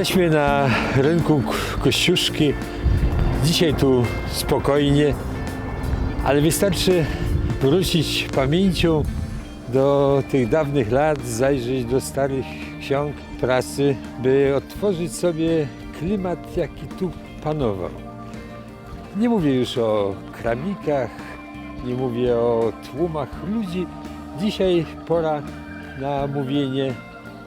Jesteśmy na rynku Kościuszki. Dzisiaj tu spokojnie, ale wystarczy wrócić pamięcią do tych dawnych lat, zajrzeć do starych ksiąg prasy, by odtworzyć sobie klimat, jaki tu panował. Nie mówię już o kramikach, nie mówię o tłumach ludzi. Dzisiaj pora na mówienie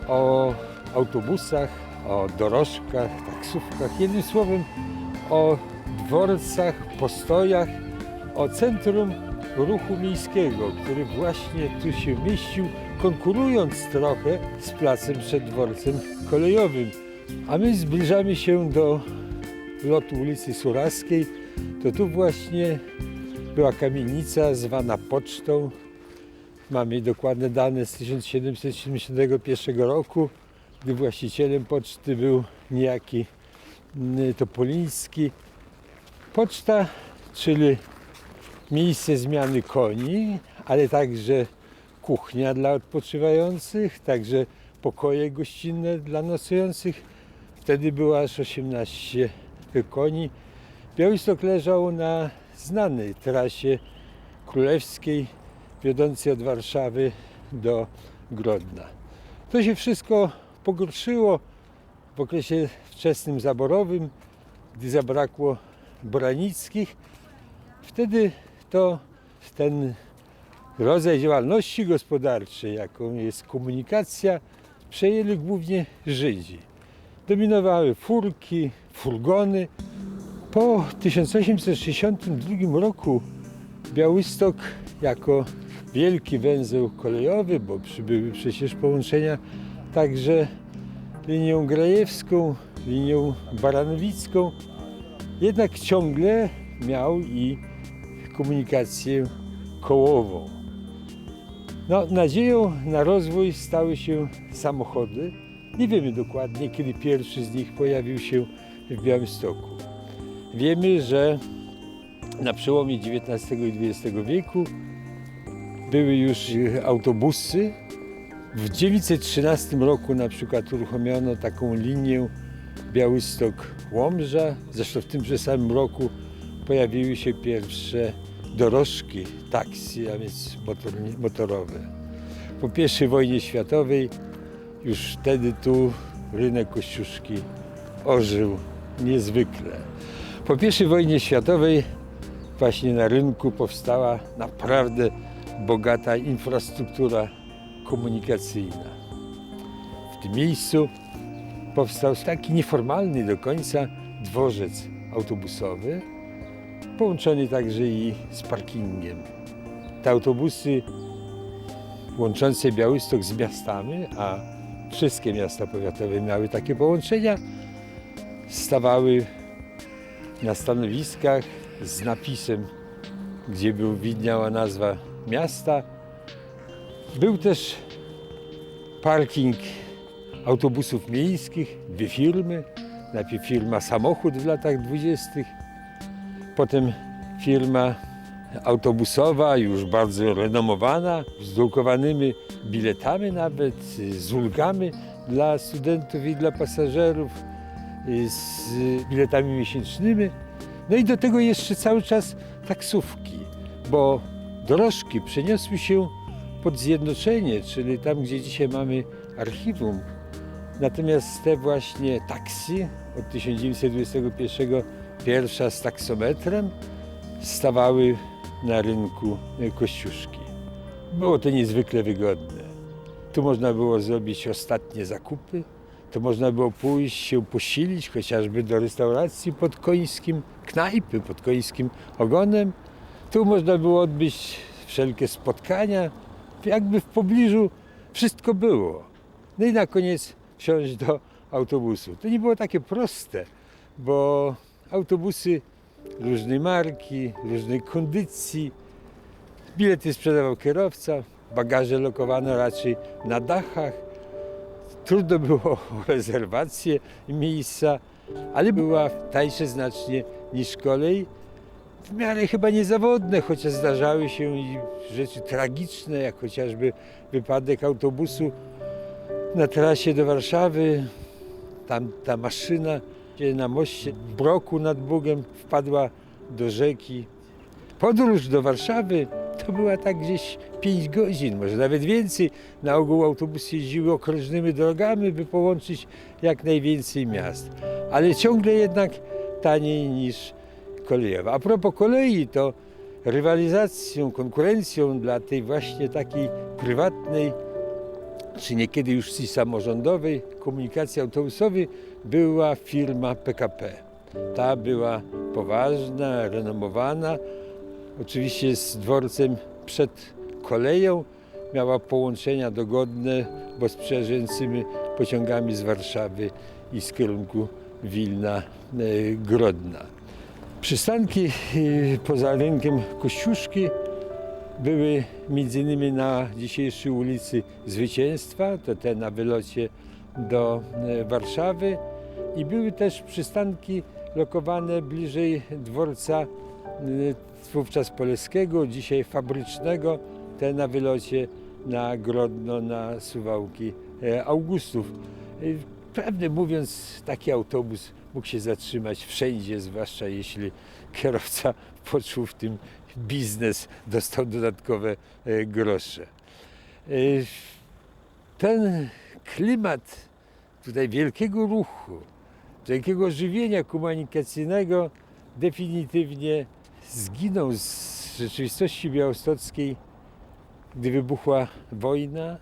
o autobusach, o dorożkach, taksówkach, jednym słowem o dworcach, postojach, o centrum ruchu miejskiego, który właśnie tu się mieścił, konkurując trochę z placem przed dworcem kolejowym. A my zbliżamy się do lotu ulicy Suraskiej. To tu właśnie była kamienica zwana Pocztą. Mamy dokładne dane z 1771 roku, gdy właścicielem poczty był niejaki Topoliński. Poczta, czyli miejsce zmiany koni, ale także kuchnia dla odpoczywających, także pokoje gościnne dla nocujących. Wtedy było aż 18 koni. Białystok leżał na znanej trasie królewskiej, wiodącej od Warszawy do Grodna. To się wszystko pogorszyło w okresie wczesnym zaborowym, gdy zabrakło Boranickich. Wtedy to ten rodzaj działalności gospodarczej, jaką jest komunikacja, przejęli głównie Żydzi. Dominowały furki, furgony. Po 1862 roku Białystok jako wielki węzeł kolejowy, bo przybyły przecież połączenia także linią grajewską, linią baranowicką, jednak ciągle miał i komunikację kołową. Nadzieją na rozwój stały się samochody. Nie wiemy dokładnie, kiedy pierwszy z nich pojawił się w Białymstoku. Wiemy, że na przełomie XIX i XX wieku były już autobusy. W 1913 roku na przykład uruchomiono taką linię Białystok-Łomża. Zresztą w tym samym roku pojawiły się pierwsze dorożki, taksy, a więc motorowe. Po I wojnie światowej już wtedy tu rynek Kościuszki ożył niezwykle. Po I wojnie światowej właśnie na rynku powstała naprawdę bogata infrastruktura komunikacyjna. W tym miejscu powstał taki nieformalny do końca dworzec autobusowy, połączony także i z parkingiem. Te autobusy łączące Białystok z miastami, a wszystkie miasta powiatowe miały takie połączenia, stawały na stanowiskach z napisem, gdzie widniała nazwa miasta. Był też parking autobusów miejskich, dwie firmy. Najpierw firma Samochód w latach 20., potem firma autobusowa, już bardzo renomowana, z drukowanymi biletami nawet, z ulgami dla studentów i dla pasażerów, z biletami miesięcznymi. No i do tego jeszcze cały czas taksówki, bo dorożki przeniosły się pod Zjednoczenie, czyli tam, gdzie dzisiaj mamy archiwum. Natomiast te właśnie taksy od 1921 pierwsza z taksometrem stawały na rynku Kościuszki. Było to niezwykle wygodne. Tu można było zrobić ostatnie zakupy, tu można było pójść się posilić, chociażby do restauracji pod Końskim, knajpy pod Końskim Ogonem. Tu można było odbyć wszelkie spotkania, jakby w pobliżu wszystko było. No i na koniec wsiąść do autobusu. To nie było takie proste, bo autobusy różnej marki, różnej kondycji, bilety sprzedawał kierowca, bagaże lokowano raczej na dachach. Trudno było o rezerwację miejsca, ale była tańsza znacznie niż kolej. W miarę chyba niezawodne, chociaż zdarzały się i rzeczy tragiczne, jak chociażby wypadek autobusu na trasie do Warszawy Tam ta maszyna na moście w Broku nad Bugiem wpadła do rzeki. Podróż do Warszawy to była tak gdzieś 5 godzin, może nawet więcej. Na ogół autobusy jeździły okrężnymi drogami, by połączyć jak najwięcej miast. Ale ciągle jednak taniej niż kolejowa. A propos kolei, to rywalizacją, konkurencją dla tej właśnie takiej prywatnej, czy niekiedy już i samorządowej komunikacji autobusowej była firma PKP. Ta była poważna, renomowana, oczywiście z dworcem przed koleją, miała połączenia dogodne bezprzejeżdżającymi pociągami z Warszawy i z kierunku Wilna, Grodna. Przystanki poza rynkiem Kościuszki były m.in. na dzisiejszej ulicy Zwycięstwa, to te na wylocie do Warszawy, i były też przystanki lokowane bliżej dworca wówczas Poleskiego, dzisiaj Fabrycznego, te na wylocie na Grodno, na Suwałki Augustów. Prawdę mówiąc, taki autobus mógł się zatrzymać wszędzie, zwłaszcza jeśli kierowca poczuł w tym biznes, dostał dodatkowe grosze. Ten klimat tutaj wielkiego ruchu, wielkiego żywienia komunikacyjnego definitywnie zginął z rzeczywistości białostockiej, gdy wybuchła wojna.